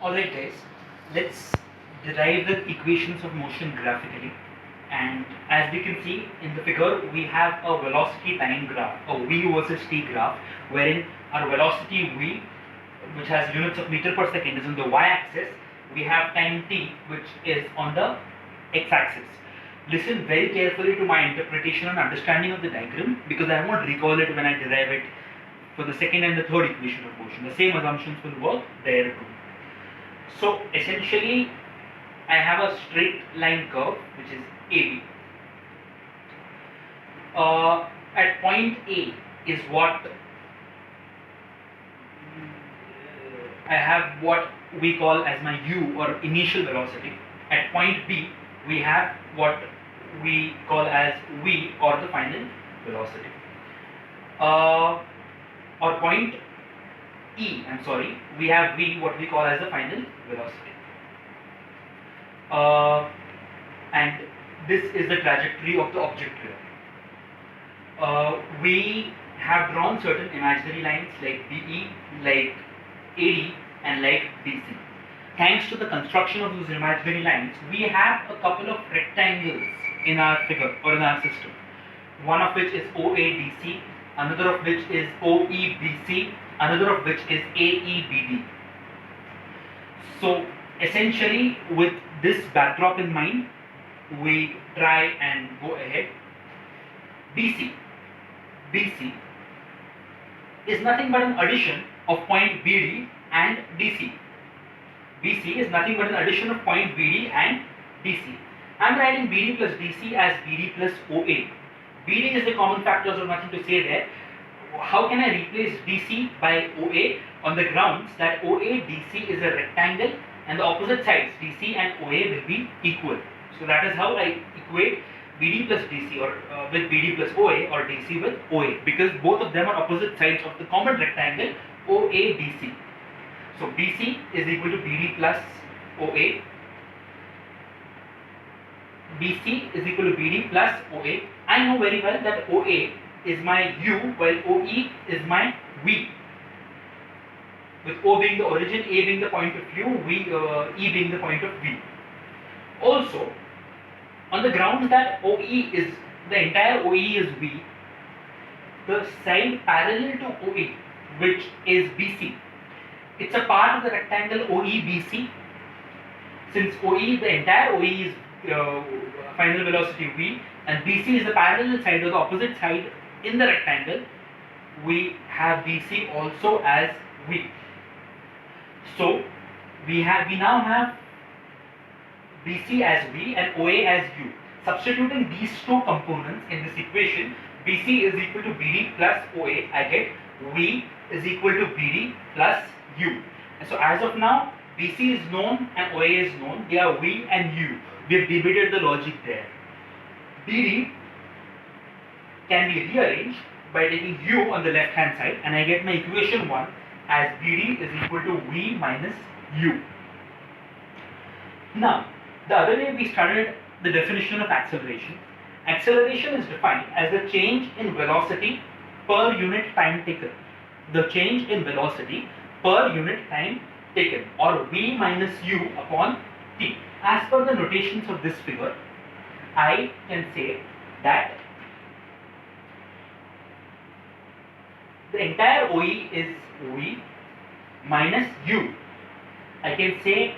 Alright guys, let's derive the equations of motion graphically. And as we can see in the figure, we have a velocity time graph, a v versus t graph, wherein our velocity v, which has units of meter per second, is on the y-axis. We have time t, which is on the x-axis. Listen very carefully to my interpretation and understanding of the diagram, because I won't recall it when I derive it for the second and the third equation of motion. The same assumptions will work there too. So essentially, I have a straight line curve which is AB. At point A is what I have what we call as my u, or initial velocity. At point B, we have what we call as v, or the final velocity. Or point E, we have v, what we call as the final velocity. And this is the trajectory of the object here. We have drawn certain imaginary lines like BE, like AD, and like BC. Thanks to the construction of those imaginary lines, we have a couple of rectangles in our figure or in our system. One of which is OADC, another of which is OEBC, another of which is AEBD. So essentially, with this backdrop in mind, we try and go ahead. BC is nothing but an addition of point BD and DC. BC is nothing but an addition of point BD and DC. I am writing BD plus DC as BD plus OA. BD is the common factor, so nothing to say there. How can I replace DC by OA? On the grounds that OA DC is a rectangle and the opposite sides DC and OA will be equal. So that is how I equate BD plus DC, or with BD plus OA, or DC with OA, because both of them are opposite sides of the common rectangle OADC. So BC is equal to BD plus OA. BC is equal to BD plus OA. I know very well that OA is my U, while OE is my V. With O being the origin, A being the point of U, E being the point of V. Also, on the grounds that the entire OE is V, the side parallel to OE, which is BC, it's a part of the rectangle OEBC. Since OE, the entire OE is final velocity V, and BC is the parallel side or the opposite side in the rectangle, we have BC also as V. So we now have BC as V and OA as U. Substituting these two components in this equation, BC is equal to BD plus OA, I get V is equal to BD plus U. And so as of now, BC is known and OA is known. They are V and U. We have debated the logic there. BD can be rearranged by taking U on the left hand side, and I get my equation 1 as BD is equal to V minus U. Now, the other day we studied the definition of acceleration. Acceleration is defined as the change in velocity per unit time taken. The change in velocity per unit time taken, or V minus U upon T. As per the notations of this figure, I can say that the entire OE is V minus U. I can say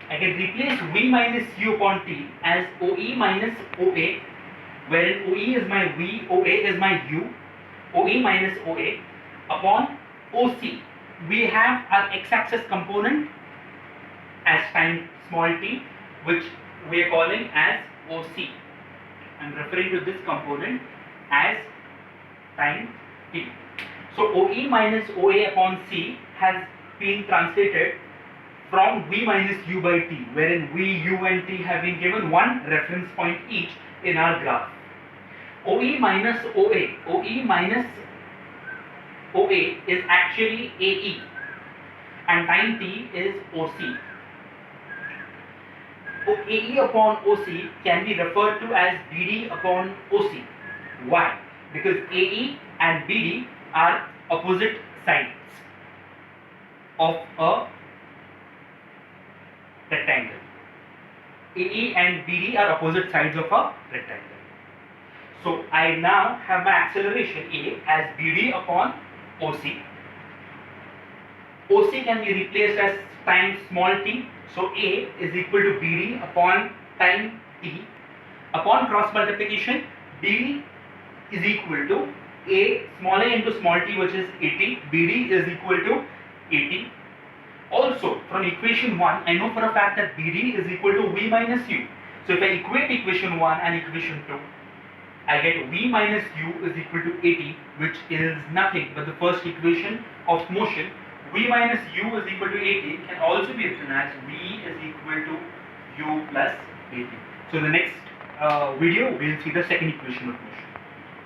I can replace V minus U upon T as OE minus OA, wherein OE is my V, OA is my U, OE minus OA upon OC. We have our x-axis component as time small t, which we are calling as OC. I'm referring to this component as time t. So OE minus OA upon C has been translated from V minus U by T, wherein V, U and T have been given one reference point each in our graph. OE minus OA is actually AE and time T is OC. AE upon OC can be referred to as BD upon OC. Why? Because AE and BD are opposite sides of a rectangle. AE and BD are opposite sides of a rectangle. So I now have my acceleration A as BD upon OC. OC can be replaced as time small t. So A is equal to BD upon time t. Upon cross multiplication, BD is equal to A small a into small t, which is 80. BD is equal to 80. Also, from equation 1, I know for a fact that BD is equal to V minus U. So if I equate equation 1 and equation 2, I get V minus U is equal to 80, which is nothing but the first equation of motion. V minus U is equal to 80 can also be written as V is equal to U plus 80. So in the next video, we will see the second equation of motion.